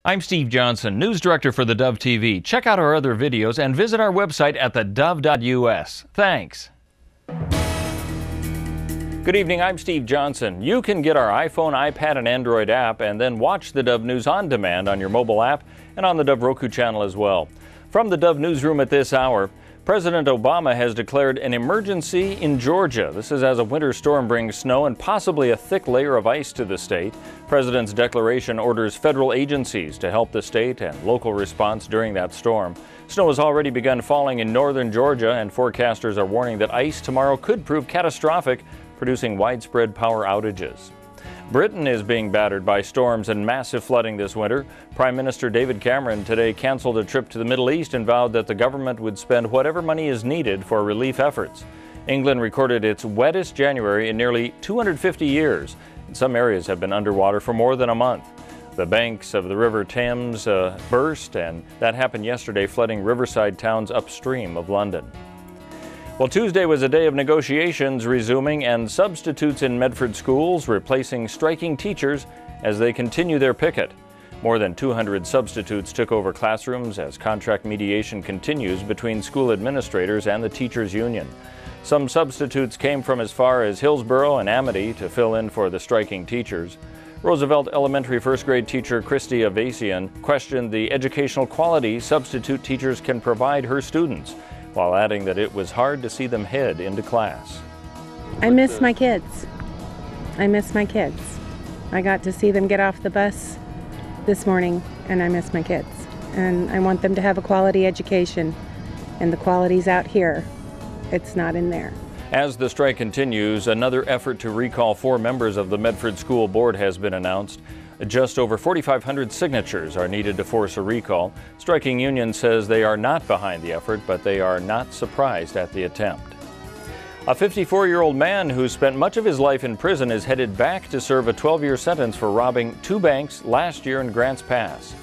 I'm Steve Johnson, News Director for theDove TV. Check out our other videos and visit our website at thedove.us. Thanks. Good evening, I'm Steve Johnson. You can get our iPhone, iPad, and Android app and then watch the Dove News on demand on your mobile app and on the Dove Roku channel as well. From the Dove Newsroom at this hour, President Obama has declared an emergency in Georgia. This is as a winter storm brings snow and possibly a thick layer of ice to the state. President's declaration orders federal agencies to help the state and local response during that storm. Snow has already begun falling in northern Georgia, and forecasters are warning that ice tomorrow could prove catastrophic, producing widespread power outages. Britain is being battered by storms and massive flooding this winter. Prime Minister David Cameron today canceled a trip to the Middle East and vowed that the government would spend whatever money is needed for relief efforts. England recorded its wettest January in nearly 250 years, and some areas have been underwater for more than a month. The banks of the River Thames burst, and that happened yesterday, flooding riverside towns upstream of London. Well, Tuesday was a day of negotiations resuming and substitutes in Medford schools replacing striking teachers as they continue their picket. More than 200 substitutes took over classrooms as contract mediation continues between school administrators and the teachers' union. Some substitutes came from as far as Hillsborough and Amity to fill in for the striking teachers. Roosevelt Elementary first grade teacher Christy Avasian questioned the educational quality substitute teachers can provide her students, while adding that it was hard to see them head into class. I miss my kids. I miss my kids. I got to see them get off the bus this morning, and I miss my kids. And I want them to have a quality education, and the quality's out here. It's not in there. As the strike continues, another effort to recall 4 members of the Medford School Board has been announced. Just over 4,500 signatures are needed to force a recall. Striking union says they are not behind the effort, but they are not surprised at the attempt. A 54-year-old man who spent much of his life in prison is headed back to serve a 12-year sentence for robbing 2 banks last year in Grants Pass.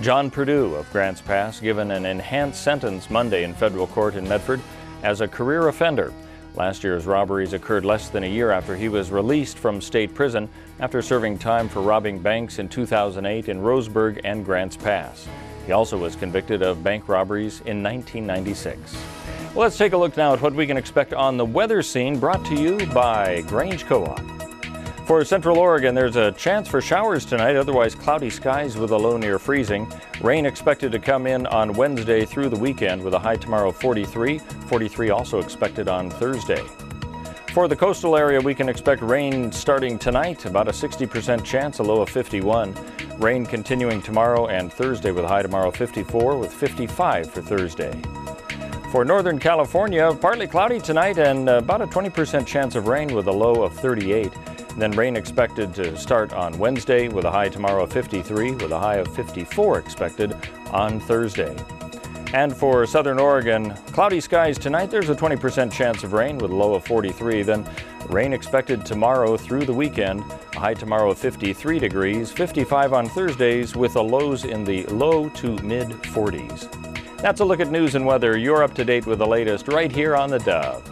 John Perdue of Grants Pass given an enhanced sentence Monday in federal court in Medford as a career offender. Last year's robberies occurred less than a year after he was released from state prison after serving time for robbing banks in 2008 in Roseburg and Grants Pass. He also was convicted of bank robberies in 1996. Well, let's take a look now at what we can expect on the weather scene, brought to you by Grange Co-op. For Central Oregon, there's a chance for showers tonight, otherwise cloudy skies with a low near freezing. Rain expected to come in on Wednesday through the weekend with a high tomorrow of 43. 43 also expected on Thursday. For the coastal area, we can expect rain starting tonight, about a 60% chance, a low of 51. Rain continuing tomorrow and Thursday with a high tomorrow of 54 with 55 for Thursday. For Northern California, partly cloudy tonight and about a 20% chance of rain with a low of 38. Then rain expected to start on Wednesday with a high tomorrow of 53 with a high of 54 expected on Thursday. And for Southern Oregon, cloudy skies tonight. There's a 20% chance of rain with a low of 43. Then rain expected tomorrow through the weekend. A high tomorrow of 53 degrees, 55 on Thursdays with the lows in the low to mid 40s. That's a look at news and weather. You're up to date with the latest right here on the Dove.